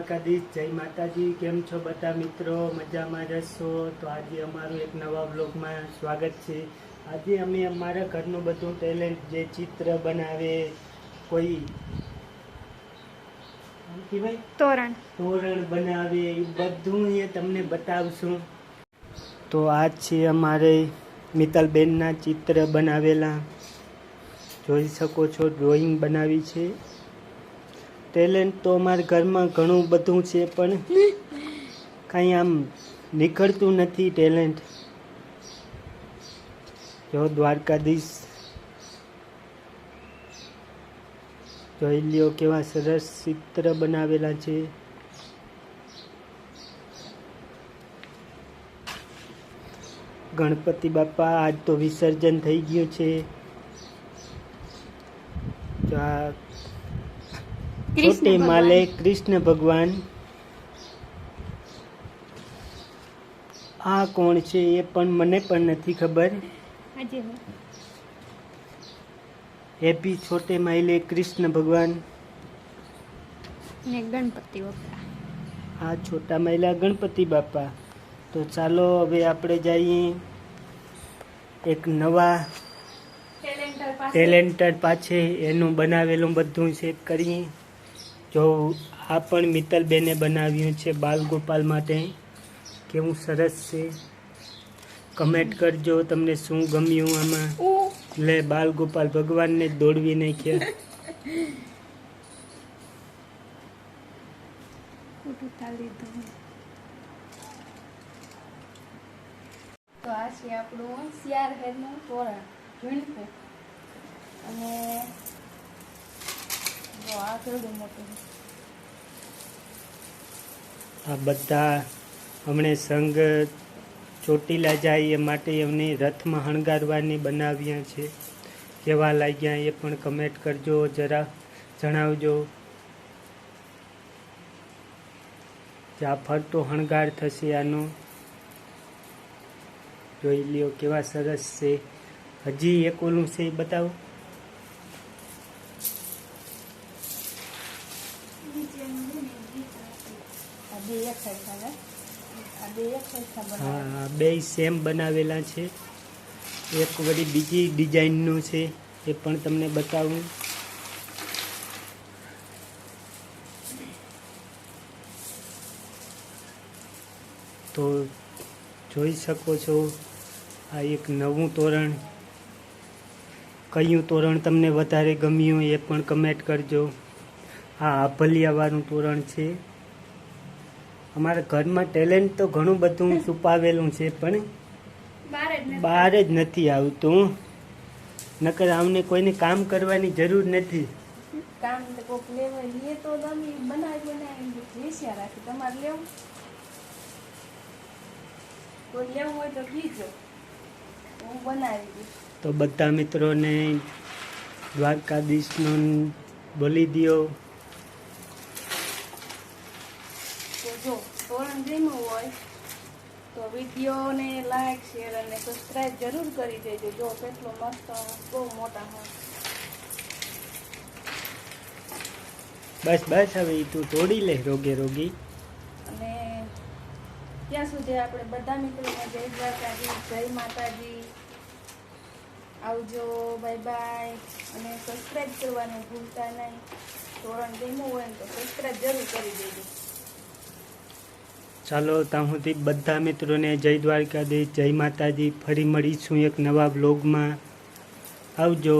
દ્વારકાધીશ, જય માતાજી। કેમ છો બધા મિત્રો? મજામાં જશો તો આજે અમારું એક નવા બ્લોગમાં સ્વાગત છે। આજે અમે અમારા ઘરનું બધું ટેલેન્ટ, જે ચિત્ર બનાવે, કોઈ તોરણ બનાવે, એ બધું એ તમને બતાવશું। તો આ છે અમારે મિત્તલબેનના ચિત્ર બનાવેલા, જોઈ શકો છો, ડ્રોઈંગ બનાવી છે। ટેલેન્ટ તો અમારા ઘરમાં ઘણું બધું છે, પણ કાંઈ આમ નીકળતું નથી ટેલેન્ટ। જો દ્વારકાધીશ જોઈ લ્યો, કેવા સરસ ચિત્ર બનાવેલા છે। ગણપતિ બાપા આજ તો વિસર્જન થઈ ગયું છે। જો આ छोटे माले कृष्ण भगवान। आ कोण छे ये पण मने पण नहीं खबर। हैप्पी छोटे माले कृष्ण भगवान ने गणपति बापा। आ छोटा माला गणपति बापा। तो चालो हवे आपणे जाईए एक नवा टेलेंटर पाछे एनु बनावेलुं बधुं चेक करीए। जो आ पण मित्तलबेने बनाव्युं छे बालगोपाल माटे। केवुं सरस छे, कमेंट करजो तमने शुं गम्युं आमां। ले बालगोपाल भगवान ने दौड़वी नाख्या। तो आ छे आपणुं सियार हेरनुं तोरण ઝૂણકું અને જો આ કેવડું મોટું। આ બધા હમણે સંઘ ચોટીલા જાય એ માટે એમને રથમાં હણગારવાની બનાવ્યા છે। કેવા લાગ્યા એ પણ કમેન્ટ કરજો, જરા જણાવજો। જ્યાં ફરતો હણગાર થશે આનો, જોઈ લ્યો કેવા સરસ છે। હજી એક ઓલું છે બતાવો। હા, બે સેમ બનાવેલા છે। એક વળી બીજી ડિઝાઇનનું છે, એ પણ તમને બતાવું। તો જોઈ શકો છો, આ એક નવું તોરણ। કયું તોરણ તમને વધારે ગમ્યું એ પણ કમેન્ટ કરજો। આ આભલિયાવાળું તોરણ છે। અમારા ઘરમાં ટેલેન્ટ તો ઘણું બધું છુપાવેલું છે, પણ બહાર જ નથી આવતું। નકર આમને કોઈને કામ કરવાની જરૂર નથી। કામ કોક લેવા લે તો તમે બનાવી વેચ્યા રાખી। તમારે લેવું, કોઈ લેવું હોય તો કીજો, હું બનાવી દઈશ। તો બધા મિત્રોને દ્વારકાધીશનો બોલી દો। તો જો તોરણ ગમ્યું હોય તો વિડીયોને લાઈક, શેર અને સબસ્ક્રાઈબ જરૂર કરી દેજો। જો કેટલો મસ્ત, બહુ મોટા હોય। બસ બસ, હવે તું તોડી લે રોગે રોગી। અને ત્યાં સુધી આપણે બધા મિત્રોને જય દ્વારકાધીશ, જય માતાજી, આવજો, બાય બાય। અને સબસ્ક્રાઈબ કરવાનું ભૂલતા નહીં। તોરણ ગમ્યું હોય ને તો સબસ્ક્રાઈબ જરૂર કરી દેજો। ચાલો ત્યાં સુધી બધા મિત્રોને જય દ્વારકાધીશ, જય માતાજી। ફરી મળીશું એક નવા બ્લોગમાં। આવજો।